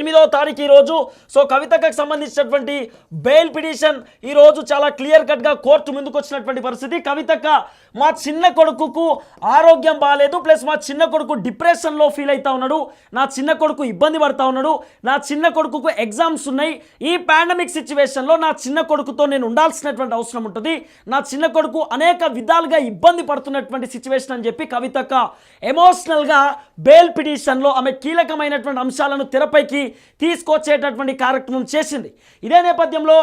8వ తారీఖు ఈరోజు. సో కవితకు సంబంధించినటువంటి బెయిల్ పిటిషన్ ఈరోజు చాలా క్లియర్ కట్గా కోర్టు ముందుకు వచ్చినటువంటి పరిస్థితి. కవితక్క మా చిన్న కొడుకుకు ఆరోగ్యం బాగాలేదు, ప్లస్ మా చిన్న కొడుకు డిప్రెషన్లో ఫీల్ అవుతా ఉన్నాడు, నా చిన్న కొడుకు ఇబ్బంది పడతా ఉన్నాడు, నా చిన్న కొడుకుకు ఎగ్జామ్స్ ఉన్నాయి, ఈ పాండమిక్ సిచ్యువేషన్లో నా చిన్న కొడుకుతో నేను ఉండాల్సినటువంటి అవసరం ఉంటుంది, నా చిన్న కొడుకు అనేక విధాలుగా ఇబ్బంది పడుతున్నటువంటి సిచ్యువేషన్ అని చెప్పి కవితక్క ఎమోషనల్గా బెయిల్ పిటిషన్లో ఆమె కీలకమైనటువంటి అంశాలను తెరపైకి తీసుకొచ్చేటటువంటి కార్యక్రమం చేసింది. ఇదే నేపథ్యంలో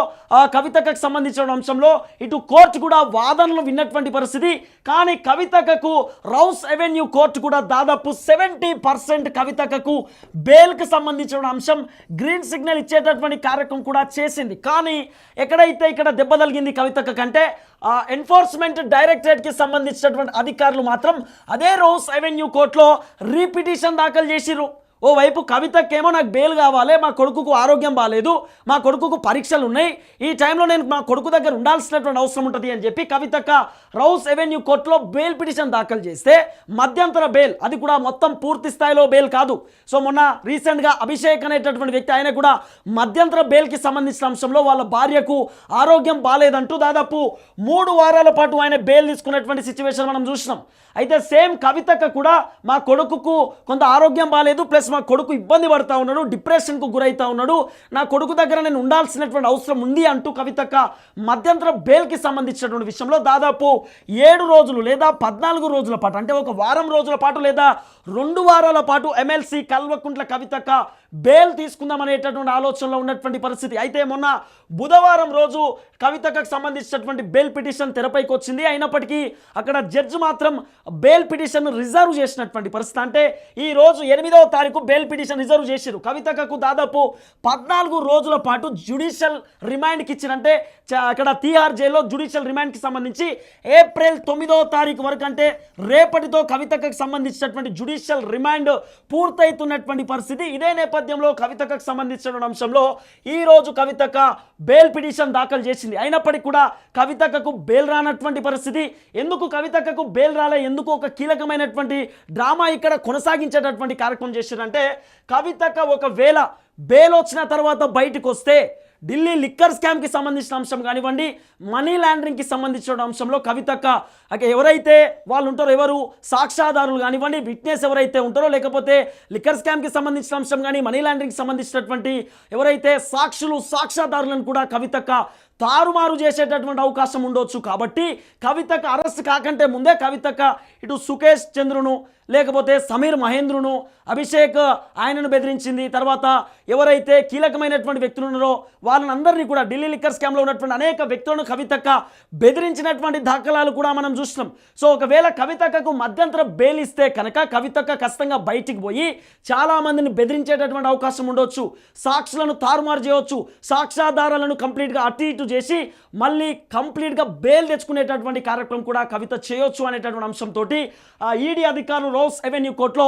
కవితకు సంబంధించిన అంశంలో ఇటు కోర్టు కూడా వాదనలు విన్నటువంటి పరిస్థితి. కానీ కవితకు రౌస్ అవెన్యూ కోర్టు కూడా దాదాపు 70% కవితకు బెయిల్కి సంబంధించిన అంశం గ్రీన్ సిగ్నల్ ఇచ్చేటటువంటి కార్యక్రమం కూడా చేసింది. కానీ ఎక్కడైతే ఇక్కడ దెబ్బ తగిలింది కవితకు కంటే ఎన్ఫోర్స్మెంట్ డైరెక్టరేట్కి సంబంధించినటువంటి అధికారులు మాత్రం అదే రౌస్ అవెన్యూ కోర్టులో రీపిటిషన్ దాఖలు చేసిర్రు. ఓవైపు కవితకేమో నాకు బెయిల్ కావాలి, మా కొడుకుకు ఆరోగ్యం బాగాలేదు, మా కొడుకుకు పరీక్షలు ఉన్నాయి, ఈ టైంలో నేను మా కొడుకు దగ్గర ఉండాల్సినటువంటి అవసరం ఉంటుంది అని చెప్పి కవితక్క రౌస్ అవెన్యూ కోర్టులో బెయిల్ పిటిషన్ దాఖలు చేస్తే మధ్యంతర బెయిల్, అది కూడా మొత్తం పూర్తి స్థాయిలో బెయిల్ కాదు. సో మొన్న రీసెంట్గా అభిషేక్ అనేటటువంటి వ్యక్తి ఆయన కూడా మధ్యంతర బెయిల్కి సంబంధించిన అంశంలో వాళ్ళ భార్యకు ఆరోగ్యం బాగాలేదంటూ దాదాపు 3 వారాల పాటు ఆయన బెయిల్ తీసుకున్నటువంటి సిచ్యువేషన్ మనం చూసినాం. అయితే సేమ్ కవితక్క కూడా మా కొడుకుకు కొంత ఆరోగ్యం బాగాలేదు, ప్లస్ మా కొడుకు ఇబ్బంది పడతా ఉన్నాడు, డిప్రెషన్కు గురవుతా ఉన్నాడు, నా కొడుకు దగ్గర నేను ఉండాల్సినటువంటి అవసరం ఉంది అంటూ కవితక్క మధ్యంతర బెయిల్కి సంబంధించినటువంటి విషయంలో దాదాపు 7 రోజులు లేదా 14 రోజుల పాటు, అంటే ఒక వారం రోజుల పాటు లేదా 2 వారాల పాటు ఎమ్మెల్సీ కల్వకుంట్ల కవితక్క బెయిల్ తీసుకుందామనేటటువంటి ఆలోచనలో ఉన్నటువంటి పరిస్థితి. అయితే మొన్న బుధవారం రోజు కవితకు సంబంధించినటువంటి బెయిల్ పిటిషన్ తెరపైకి వచ్చింది. అయినప్పటికీ అక్కడ జడ్జి మాత్రం బెయిల్ పిటిషన్ రిజర్వ్ చేసినటువంటి పరిస్థితి. అంటే ఈ రోజు 8వ తారీఖు బెయిల్ పిటిషన్ రిజర్వ్ చేశారు. కవితకు దాదాపు 14 రోజుల పాటు జ్యుడిషియల్ రిమాండ్కి ఇచ్చినంటే అక్కడ తీహార్ జైల్లో జ్యుడిషియల్ రిమాండ్కి సంబంధించి ఏప్రిల్ 9వ తారీఖు వరకు, అంటే రేపటితో కవితకు సంబంధించినటువంటి జ్యుడిషియల్ రిమాండ్ పూర్తవుతున్నటువంటి పరిస్థితి. ఇదే నేపథ్యంలో కవితకు సంబంధించిన అంశంలో ఈ రోజు కవితక్క బెయిల్ పిటిషన్ దాఖలు చేసింది. అయినప్పటికీ కూడా కవితకు బెయిల్ రానటువంటి పరిస్థితి. ఎందుకు కవితకు బెయిల్ రాలే, ఎందుకు ఒక కీలకమైనటువంటి డ్రామా ఇక్కడ కొనసాగించేటటువంటి కార్యక్రమం చేశారంటే కవితక్క ఒకవేళ బెయిల్ వచ్చిన తర్వాత బయటకు వస్తే ఢిల్లీ లిక్కర్ స్కామ్కి సంబంధించిన అంశం కానివ్వండి, మనీ లాండరింగ్కి సంబంధించిన అంశంలో కవితక్క ఎవరైతే వాళ్ళు ఉంటారో, ఎవరు సాక్ష్యాధారులు కానివ్వండి, విట్నెస్ ఎవరైతే ఉంటారో, లేకపోతే లిక్కర్ స్కామ్కి సంబంధించిన అంశం కానీ మనీ లాండరింగ్కి సంబంధించినటువంటి ఎవరైతే సాక్ష్యాధారులను కూడా కవితక్క తారుమారు చేసేటటువంటి అవకాశం ఉండొచ్చు. కాబట్టి కవితకు అరెస్ట్ కాకంటే ముందే కవితక్క ఇటు సుకేష్ చంద్రును, లేకపోతే సమీర్ మహేంద్రును, అభిషేక్ ఆయనను బెదిరించింది. తర్వాత ఎవరైతే కీలకమైనటువంటి వ్యక్తులు ఉన్నారో వాళ్ళందరినీ కూడా ఢిల్లీ లిక్కర్ స్కామ్లో ఉన్నటువంటి అనేక వ్యక్తులను కవితక్క బెదిరించినటువంటి దాఖలాలు కూడా మనం చూస్తున్నాం. సో ఒకవేళ కవితకు మధ్యంతర బెయిల్ ఇస్తే కనుక కవితక్క ఖచ్చితంగా బయటికి పోయి చాలామందిని బెదిరించేటటువంటి అవకాశం ఉండొచ్చు, సాక్షులను తారుమారు చేయవచ్చు, సాక్ష్యాధారాలను కంప్లీట్గా అటు ఇటు చేసి మళ్ళీ కంప్లీట్గా బెయిల్ తెచ్చుకునేటటువంటి కార్యక్రమం కూడా కవిత చేయొచ్చు అనేటటువంటి అంశంతో ఈడీ అధికారులు రౌస్ అవెన్యూ కోర్టులో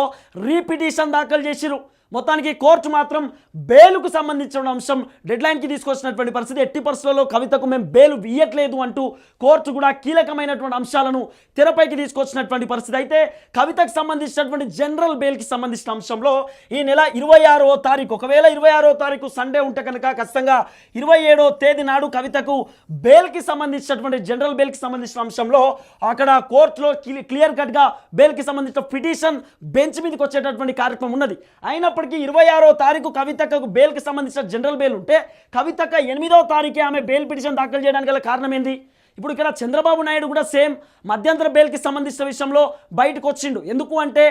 రీపిటిషన్ దాఖలు చేసిరు. మొత్తానికి కోర్టు మాత్రం బెయిల్కు సంబంధించిన అంశం డెడ్లైన్కి తీసుకొచ్చినటువంటి పరిస్థితి. ఎట్టి పరిస్థితుల్లో కవితకు మేము బెయిల్ ఇయ్యట్లేదు అంటూ కోర్టు కూడా కీలకమైనటువంటి అంశాలను తెరపైకి తీసుకొచ్చినటువంటి పరిస్థితి. అయితే కవితకు సంబంధించినటువంటి జనరల్ బెయిల్కి సంబంధించిన అంశంలో ఈ నెల 26వ తారీఖు, ఒకవేళ 26వ తారీఖు సండే ఉంటే కనుక ఖచ్చితంగా 27వ తేదీ నాడు కవితకు బెయిల్కి సంబంధించినటువంటి జనరల్ బెయిల్కి సంబంధించిన అంశంలో అక్కడ కోర్టులో క్లియర్ కట్గా బెయిల్కి సంబంధించిన పిటిషన్ బెంచ్ మీదకి వచ్చేటటువంటి కార్యక్రమం ఉన్నది. అయినప్పటికీ 26వ తారీఖు కవితకు బెయిల్కి సంబంధించిన జనరల్ బెయిల్ ఉంటే కవితక్క 8వ తారీఖే ఆమె బెయిల్ పిటిషన్ దాఖలు చేయడానికి గల కారణం ఏంది? ఇప్పుడు ఇక్కడ చంద్రబాబు నాయుడు కూడా సేమ్ మధ్యంతర బెయిల్కి సంబంధించిన విషయంలో బయటకు వచ్చిండు. ఎందుకు అంటే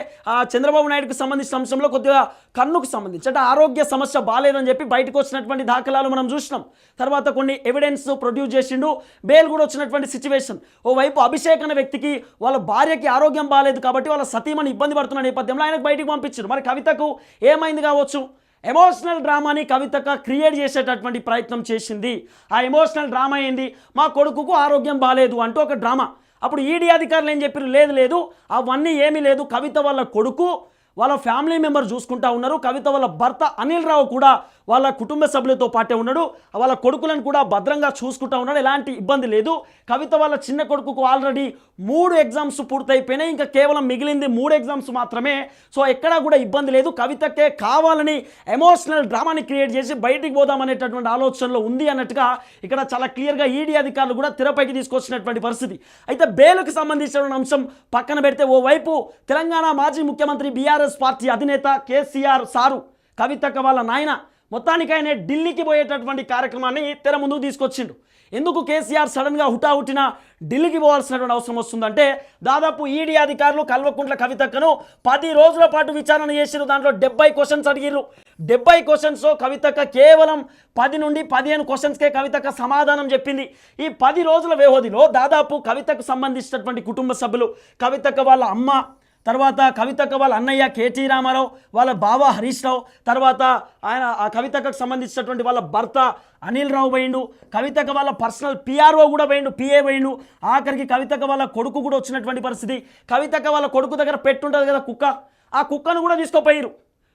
చంద్రబాబు నాయుడుకి సంబంధించిన అంశంలో కొద్దిగా కన్నుకు సంబంధించి అంటే ఆరోగ్య సమస్య బాగాలేదని చెప్పి బయటకు వచ్చినటువంటి దాఖలాలు మనం చూసినాం. తర్వాత కొన్ని ఎవిడెన్స్ ప్రొడ్యూస్ చేసిండు, బెయిల్ కూడా వచ్చినటువంటి సిచ్యువేషన్. ఓవైపు అభిషేక్ అనే వ్యక్తికి వాళ్ళ భార్యకి ఆరోగ్యం బాగాలేదు కాబట్టి వాళ్ళ సతీమణి ఇబ్బంది పడుతున్న నేపథ్యంలో ఆయనకు బయటకు పంపించారు. మరి కవితకు ఏమైంది కావచ్చు? ఎమోషనల్ డ్రామాని కవితక్క క్రియేట్ చేసేటటువంటి ప్రయత్నం చేసింది. ఆ ఎమోషనల్ డ్రామా ఏంది? మా కొడుకుకు ఆరోగ్యం బాగాలేదు అంటూ ఒక డ్రామా. అప్పుడు ఈడీ అధికారులు ఏం చెప్పారు? లేదు అవన్నీ ఏమీ లేదు, కవిత వాళ్ళ కొడుకు వాళ్ళ ఫ్యామిలీ మెంబర్ చూసుకుంటా ఉన్నారు. కవిత వాళ్ళ భర్త అనిల్ రావు కూడా వాళ్ళ కుటుంబ సభ్యులతో పాటే ఉన్నాడు. వాళ్ళ కొడుకులను కూడా భద్రంగా చూసుకుంటా ఉన్నాడు. ఎలాంటి ఇబ్బంది లేదు. కవిత వాళ్ళ చిన్న కొడుకుకు ఆల్రెడీ 3 ఎగ్జామ్స్ పూర్తయిపోయినాయి. ఇంకా కేవలం మిగిలింది 3 ఎగ్జామ్స్ మాత్రమే. సో ఎక్కడా కూడా ఇబ్బంది లేదు. కవితకే కావాలని ఎమోషనల్ డ్రామాని క్రియేట్ చేసి బయటికి పోదామనేటటువంటి ఆలోచనలో ఉంది అన్నట్టుగా ఇక్కడ చాలా క్లియర్గా ఈడీ అధికారులు కూడా తెరపైకి తీసుకొచ్చినటువంటి పరిస్థితి. అయితే బెయిల్కి సంబంధించిన అంశం పక్కన పెడితే ఓవైపు తెలంగాణ మాజీ ముఖ్యమంత్రి బీఆర్ఎస్ పార్టీ అధినేత కేసీఆర్ సారు కవితక్క వాళ్ళ నాయన మొత్తానికి ఆయన ఢిల్లీకి పోయేటటువంటి కార్యక్రమాన్ని తెర ముందుకు తీసుకొచ్చిండు. ఎందుకు కేసీఆర్ సడన్గా హుటాహుటిన ఢిల్లీకి పోవాల్సినటువంటి అవసరం వస్తుందంటే దాదాపు ఈడీ అధికారులు కల్వకుంట్ల కవితక్కను 10 రోజుల పాటు విచారణ చేసిరు. దాంట్లో 70 క్వశ్చన్స్ అడిగిరు. 70 క్వశ్చన్స్ కవితక్క కేవలం 10 నుండి 15 క్వశ్చన్స్కే కవితక్క సమాధానం చెప్పింది. ఈ 10 రోజుల వ్యవధిలో దాదాపు కవితకు సంబంధించినటువంటి కుటుంబ సభ్యులు, కవితక్క వాళ్ళ అమ్మ, తర్వాత కవితక్క వాళ్ళ అన్నయ్య కేటీ రామారావు, వాళ్ళ బావ హరీష్ రావు, తర్వాత ఆయన కవితకు సంబంధించినటువంటి వాళ్ళ భర్త అనిల్ రావు పోయిండు, కవితక్క వాళ్ళ పర్సనల్ పిఆర్ఓ కూడా పోయిండు, పిఏ పోయిండు, ఆఖరికి కవితక్క వాళ్ళ కొడుకు కూడా వచ్చినటువంటి పరిస్థితి. కవితక్క వాళ్ళ కొడుకు దగ్గర పెట్టుంటుంది కదా కుక్క, ఆ కుక్కను కూడా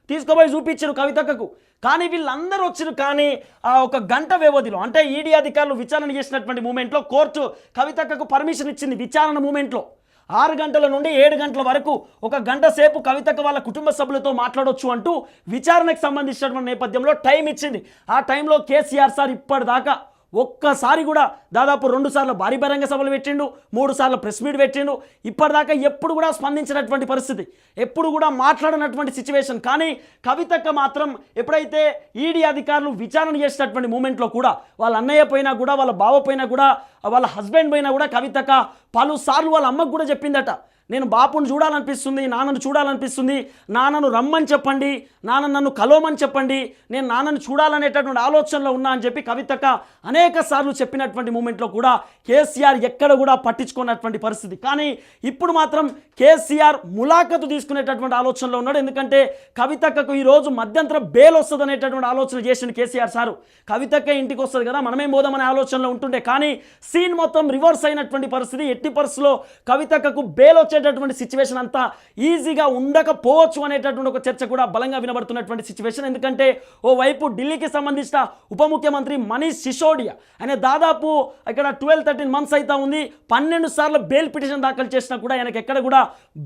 తీసుకుపోయి చూపించారు కవితక్కకు. కానీ వీళ్ళందరూ వచ్చారు. కానీ ఆ ఒక గంట వ్యవధిలో అంటే ఈడీ అధికారులు విచారణ చేసినటువంటి మూమెంట్లో కోర్టు కవితక్కకు పర్మిషన్ ఇచ్చింది. విచారణ మూమెంట్లో 6 గంటల నుండి 7 గంటల వరకు 1 గంట సేపు కవితక్క వాళ్ళ కుటుంబ సభ్యులతో మాట్లాడొచ్చు అంటూ విచారణకు సంబంధించినటువంటి నేపథ్యంలో టైం ఇచ్చింది. ఆ టైంలో కేసీఆర్ సార్ ఇప్పటిదాకా ఒక్కసారి కూడా దాదాపు 2 సార్లు భారీ బహిరంగ సభలు పెట్టిండు, 3 సార్లు ప్రెస్ మీట్ పెట్టిండు. ఇప్పటిదాకా ఎప్పుడు కూడా స్పందించినటువంటి పరిస్థితి, ఎప్పుడు కూడా మాట్లాడినటువంటి సిచ్యువేషన్. కానీ కవితక్క మాత్రం ఎప్పుడైతే ఈడీ అధికారులు విచారణ చేసినటువంటి మూమెంట్లో కూడా వాళ్ళ అన్నయ్య పోయినా కూడా, వాళ్ళ బావ పోయినా కూడా, వాళ్ళ హస్బెండ్ పోయినా కూడా కవితక్క పలుసార్లు వాళ్ళ అమ్మకు కూడా చెప్పిందట, నేను బాపుని చూడాలనిపిస్తుంది, నాన్నను చూడాలనిపిస్తుంది, నాన్నను రమ్మని చెప్పండి, నాన్న నన్ను కలవమని చెప్పండి, నేను నాన్నను చూడాలనేటటువంటి ఆలోచనలో ఉన్నా అని చెప్పి కవితక్క అనేక సార్లు చెప్పినటువంటి మూమెంట్లో కూడా కేసీఆర్ ఎక్కడ కూడా పట్టించుకున్నటువంటి పరిస్థితి. కానీ ఇప్పుడు మాత్రం కేసీఆర్ ములాఖతు తీసుకునేటటువంటి ఆలోచనలో ఉన్నాడు. ఎందుకంటే కవితక్కకు ఈరోజు మధ్యంతర బెయిల్ వస్తుంది అనేటటువంటి ఆలోచన చేసిండు కేసీఆర్ సారు. కవితక్క ఇంటికి వస్తుంది కదా, మనమేం పోదామనే ఆలోచనలో ఉంటుండే. కానీ సీన్ మొత్తం రివర్స్ అయినటువంటి పరిస్థితి. ఎట్టి పరిస్థితిలో కవితక్కకు బెయిల్ వచ్చేటటువంటి సిచ్యువేషన్ అంతా ఈజీగా ఉండకపోవచ్చు అనేటటువంటి ఒక చర్చ కూడా బలంగా వినబడుతున్నటువంటి సిచ్యువేషన్. ఎందుకంటే ఓవైపు ఢిల్లీకి సంబంధించిన ఉప ముఖ్యమంత్రి మనీష్ సిసోడియా ఆయన దాదాపు ఇక్కడ 12-13 మంత్స్ అయితే ఉంది. 12 సార్లు బెయిల్ పిటిషన్ దాఖలు చేసినా కూడా ఆయనకి ఎక్కడ కూడా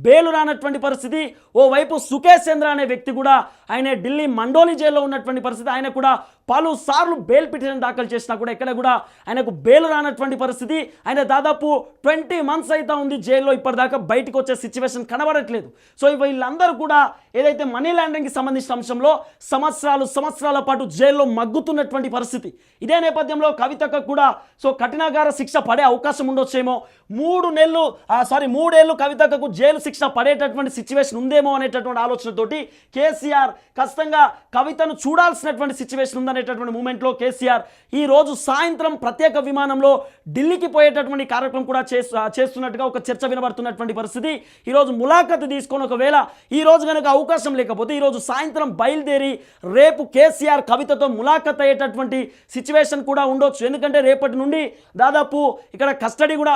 బెయిల్ రానటువంటి పరిస్థితి. ఓవైపు సుకేష్ చంద్ర అనే వ్యక్తి కూడా ఆయన ఢిల్లీ మండోలి జైల్లో ఉన్నటువంటి పరిస్థితి. ఆయన కూడా పలుసార్లు బెయిల్ పిటిషన్ దాఖలు చేసినా కూడా ఎక్కడ కూడా ఆయనకు బెయిల్ రానటువంటి పరిస్థితి. ఆయన దాదాపు 20 మంత్స్ అయితే ఉంది జైల్లో, ఇప్పటిదాకా బయటకు వచ్చే సిచ్యువేషన్ కనబడట్లేదు. సో వీళ్ళందరూ కూడా ఏదైతే మనీ లాండరింగ్కి సంబంధించిన అంశంలో సంవత్సరాల పాటు జైల్లో మగ్గుతున్నటువంటి పరిస్థితి. ఇదే నేపథ్యంలో కవితకు కూడా కఠినాగార శిక్ష పడే అవకాశం ఉండొచ్చేమో. 3 ఏళ్ళు కవితకు జైలు శిక్ష పడేటటువంటి సిచ్యువేషన్ ఉందేమో అనేటటువంటి ఆలోచనతోటి కేసీఆర్ ఖచ్చితంగా కవితను చూడాల్సినటువంటి సిచ్యువేషన్ ఉందనేటటువంటి మూమెంట్లో కేసీఆర్ ఈ రోజు సాయంత్రం ప్రత్యేక విమానంలో ఢిల్లీకి పోయేటటువంటి కార్యక్రమం కూడా చేస్తున్నట్టుగా ఒక చర్చ వినబడుతున్నటువంటి పరిస్థితి. ఈరోజు ములాఖతు తీసుకొని ఒకవేళ ఈ రోజు కనుక అవకాశం లేకపోతే ఈరోజు సాయంత్రం బయలుదేరి రేపు కేసీఆర్ కవితతో ములాఖత్ అయ్యేటటువంటి సిచ్యువేషన్ కూడా ఉండొచ్చు. ఎందుకంటే రేపటి నుండి దాదాపు ఇక్కడ కస్టడీ కూడా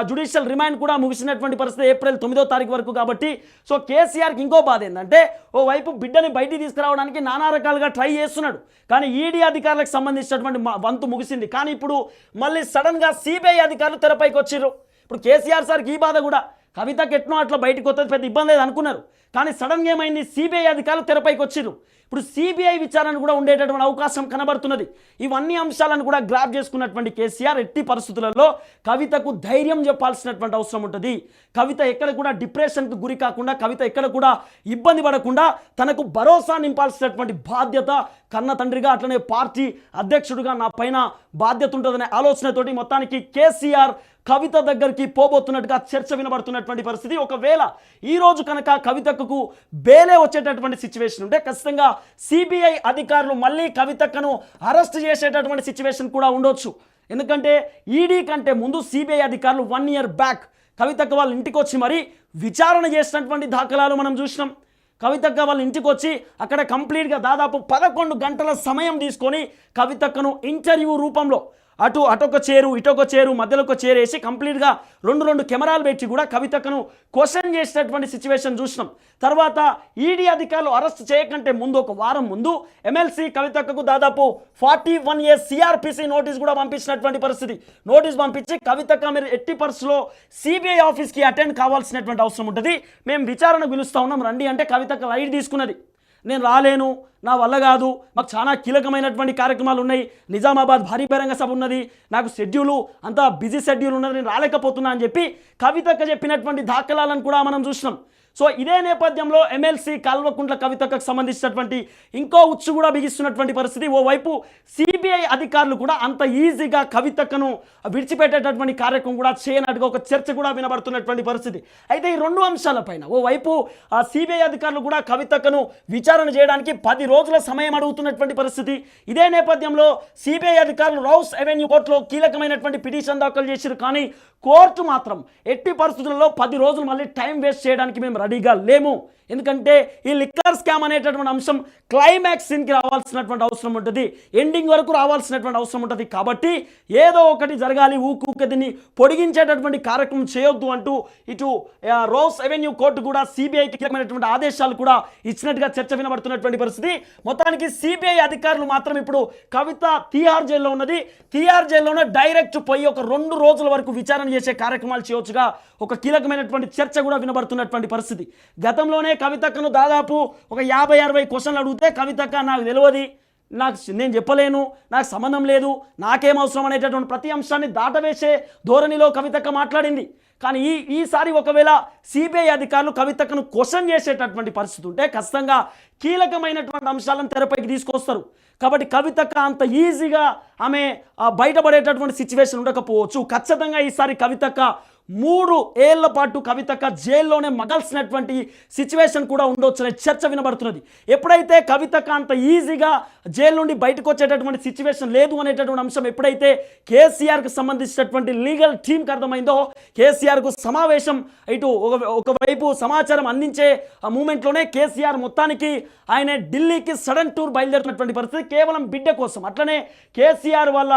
జ్యుడిషియల్ రిమాండ్ కూడా ముగిసినటువంటి పరిస్థితి ఏప్రిల్ 9వ తారీఖు వరకు. కాబట్టి కేసీఆర్కి ఇంకో బాధ ఏంటంటే ఓవైపు బిడ్డని బయటికి తీసుకురావడానికి నానా రకాలుగా ట్రై చేస్తున్నాడు. కానీ ఈడీ అధికారులకు సంబంధించినటువంటి వంతు ముగిసింది. కానీ ఇప్పుడు మళ్ళీ సడన్గా సిబిఐ అధికారులు తెరపైకి వచ్చారు. ఇప్పుడు కేసీఆర్ సార్కి ఈ బాధ కూడా, కవితకి ఎట్నో అట్లా బయటకు వస్తుంది, పెద్ద ఇబ్బంది లేదు అనుకున్నారు. కానీ సడన్గా ఏమైంది, సిబిఐ అధికారులు తెరపైకి వచ్చారు. ఇప్పుడు సిబిఐ విచారణ కూడా ఉండేటటువంటి అవకాశం కనబడుతున్నది. ఇవన్నీ అంశాలను కూడా గ్రాప్ చేసుకున్నటువంటి కేసీఆర్ ఎట్టి పరిస్థితులలో కవితకు ధైర్యం చెప్పాల్సినటువంటి అవసరం ఉంటుంది. కవిత ఎక్కడ కూడా డిప్రెషన్కు గురి కాకుండా, కవిత ఎక్కడ కూడా ఇబ్బంది పడకుండా తనకు భరోసా నింపాల్సినటువంటి బాధ్యత కన్న తండ్రిగా, అట్లనే పార్టీ అధ్యక్షుడిగా నా పైన బాధ్యత ఉంటుందనే ఆలోచనతోటి మొత్తానికి కేసీఆర్ కవిత దగ్గరికి పోబోతున్నట్టుగా చర్చ వినబడుతున్నటువంటి పరిస్థితి. ఒకవేళ ఈరోజు కనుక కవితకు బెయిలే వచ్చేటటువంటి సిచ్యువేషన్ ఉంటే ఖచ్చితంగా సిబిఐ అధికారులు మళ్ళీ కవితను అరెస్ట్ చేసేటటువంటి సిచ్యువేషన్ కూడా ఉండొచ్చు. ఎందుకంటే ఈడీ కంటే ముందు సిబిఐ అధికారులు 1 year బ్యాక్ కవితకు వాళ్ళ ఇంటికి వచ్చి మరి విచారణ చేసినటువంటి దాఖలాలు మనం చూసినాం. కవితక్క వాళ్ళ ఇంటికి వచ్చి అక్కడ కంప్లీట్గా దాదాపు 11 గంటల సమయం తీసుకొని కవితక్కను ఇంటర్వ్యూ రూపంలో అటొక చేరు ఇటొక చేరు మధ్యలో ఒక చేరు వేసి కంప్లీట్గా రెండు కెమెరాలు పెట్టి కూడా కవితక్కను క్వశ్చన్ చేసినటువంటి సిచ్యువేషన్ చూసినాం. తర్వాత ఈడీ అధికారులు అరెస్ట్ చేయకంటే ముందు ఒక వారం ముందు ఎమ్మెల్సీ కవితక్కకు దాదాపు 41 years సిఆర్పిసి నోటీస్ కూడా పంపించినటువంటి పరిస్థితి. నోటీస్ పంపించి కవితక్క మీరు ఎట్టి పరిస్థితుల్లో సిబిఐ ఆఫీస్కి అటెండ్ కావాల్సినటువంటి అవసరం ఉంటుంది, మేము విచారణకు పిలుస్తూ ఉన్నాం రండి అంటే కవితక్క లైట్ తీసుకున్నది. నేను రాలేను, నా వల్ల కాదు, మాకు చాలా కీలకమైనటువంటి కార్యక్రమాలు ఉన్నాయి, నిజామాబాద్ భారీ బహిరంగ సభ ఉన్నది, నాకు షెడ్యూలు అంతా బిజీ షెడ్యూల్ ఉన్నది, నేను రాలేకపోతున్నా అని చెప్పి కవితక్క చెప్పినటువంటి దాఖలాలను కూడా మనం చూసినాం. సో ఇదే నేపథ్యంలో ఎమ్మెల్సీ కల్వకుంట్ల కవితక్కకు సంబంధించినటువంటి ఇంకో ఉచ్చు కూడా బిగిస్తున్నటువంటి పరిస్థితి. ఓవైపు సిబిఐ అధికారులు కూడా అంత ఈజీగా కవితక్కను విడిచిపెట్టేటటువంటి కార్యక్రమం కూడా చేయనట్టుగా ఒక చర్చ కూడా వినబడుతున్నటువంటి పరిస్థితి. అయితే ఈ రెండు అంశాలపైన ఓవైపు సిబిఐ అధికారులు కూడా కవితక్కను విచారణ చేయడానికి 10 రోజుల సమయం అడుగుతున్నటువంటి పరిస్థితి. ఇదే నేపథ్యంలో సిబిఐ అధికారులు రౌస్ అవెన్యూ కోర్టులో కీలకమైనటువంటి పిటిషన్ దాఖలు చేశారు. కానీ కోర్టు మాత్రం ఎట్టి పరిస్థితుల్లో 10 రోజులు మళ్ళీ టైం వేస్ట్ చేయడానికి మేము రెడీగా లేము, ఎందుకంటే ఈ లిక్కర్ స్కామ్ అనేటటువంటి అంశం క్లైమాక్స్ సీన్కి రావాల్సినటువంటి అవసరం ఉంటుంది, ఎండింగ్ వరకు రావాల్సినటువంటి అవసరం ఉంటుంది. కాబట్టి ఏదో ఒకటి జరగాలి, ఊకే దీన్ని పొడిగించేటటువంటి కార్యక్రమం చేయొద్దు అంటూ ఇటు రోస్ అవెన్యూ కోర్టు కూడా సిబిఐకి కీలకమైనటువంటి ఆదేశాలు కూడా ఇచ్చినట్టుగా చర్చ వినబడుతున్నటువంటి పరిస్థితి. మొత్తానికి సిబిఐ అధికారులు మాత్రం ఇప్పుడు కవిత తీహార్ జైల్లో ఉన్నది, తీహార్ జైల్లోనే డైరెక్ట్ పోయి ఒక 2 రోజుల వరకు విచారణ చేసే కార్యక్రమాలు చేయవచ్చుగా ఒక కీలకమైనటువంటి చర్చ కూడా వినబడుతున్నటువంటి పరిస్థితి. గతంలోనే కవితక్కను దాదాపు ఒక 50-60 క్వశ్చన్లు అడిగితే కవితక్క నాకు తెలియదు, నేను చెప్పలేను, నాకు సంబంధం లేదు, నాకేం అవసరం అనేటటువంటి ప్రతి అంశాన్ని దాటవేసే ధోరణిలో కవితక్క మాట్లాడింది. కానీ ఈసారి ఒకవేళ సిబిఐ అధికారులు కవితక్కను క్వశ్చన్ చేసేటటువంటి పరిస్థితి ఉంటే ఖచ్చితంగా కీలకమైనటువంటి అంశాలను తెరపైకి తీసుకొస్తారు. కాబట్టి కవితక్క అంత ఈజీగా ఆమె బయటపడేటటువంటి సిచ్యువేషన్ ఉండకపోవచ్చు. ఖచ్చితంగా ఈసారి కవితక్క 3 ఏళ్ల పాటు కవితక్క జైల్లోనే మగల్సినటువంటి సిచ్యువేషన్ కూడా ఉండొచ్చనే చర్చ వినబడుతున్నది. ఎప్పుడైతే కవితక్క అంత ఈజీగా జైలు నుండి బయటకు వచ్చేటటువంటి సిచ్యువేషన్ లేదు అనేటటువంటి అంశం ఎప్పుడైతే కేసీఆర్కి సంబంధించినటువంటి లీగల్ టీంకి అర్థమైందో, కేసీఆర్కు సమావేశం ఇటు ఒకవైపు సమాచారం అందించే ఆ మూమెంట్లోనే కేసీఆర్ మొత్తానికి ఆయన ఢిల్లీకి సడన్ టూర్ బయలుదేరుతున్నటువంటి పరిస్థితి కేవలం బిడ్డ కోసం. అట్లనే కేసీఆర్ వాళ్ళ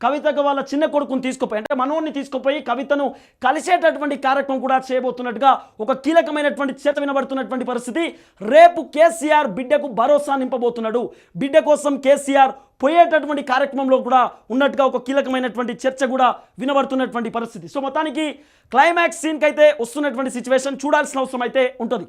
కవితక్క వాళ్ళ చిన్న కొడుకుని తీసుకుపోయి అంటే మనోడిని తీసుకుపోయి కవితను కలిసేటటువంటి కార్యక్రమం కూడా చేయబోతున్నట్టుగా ఒక కీలకమైనటువంటి చర్చ వినబడుతున్నటువంటి పరిస్థితి. రేపు కేసీఆర్ బిడ్డకు భరోసా నింపబోతున్నాడు, బిడ్డ కోసం కేసీఆర్ పోయేటటువంటి కార్యక్రమంలో కూడా ఉన్నట్టుగా ఒక కీలకమైనటువంటి చర్చ కూడా వినబడుతున్నటువంటి పరిస్థితి. సో మొత్తానికి క్లైమాక్స్ సీన్కి అయితే వస్తున్నటువంటి సిచ్యువేషన్ చూడాల్సిన అవసరం అయితే ఉంటుంది.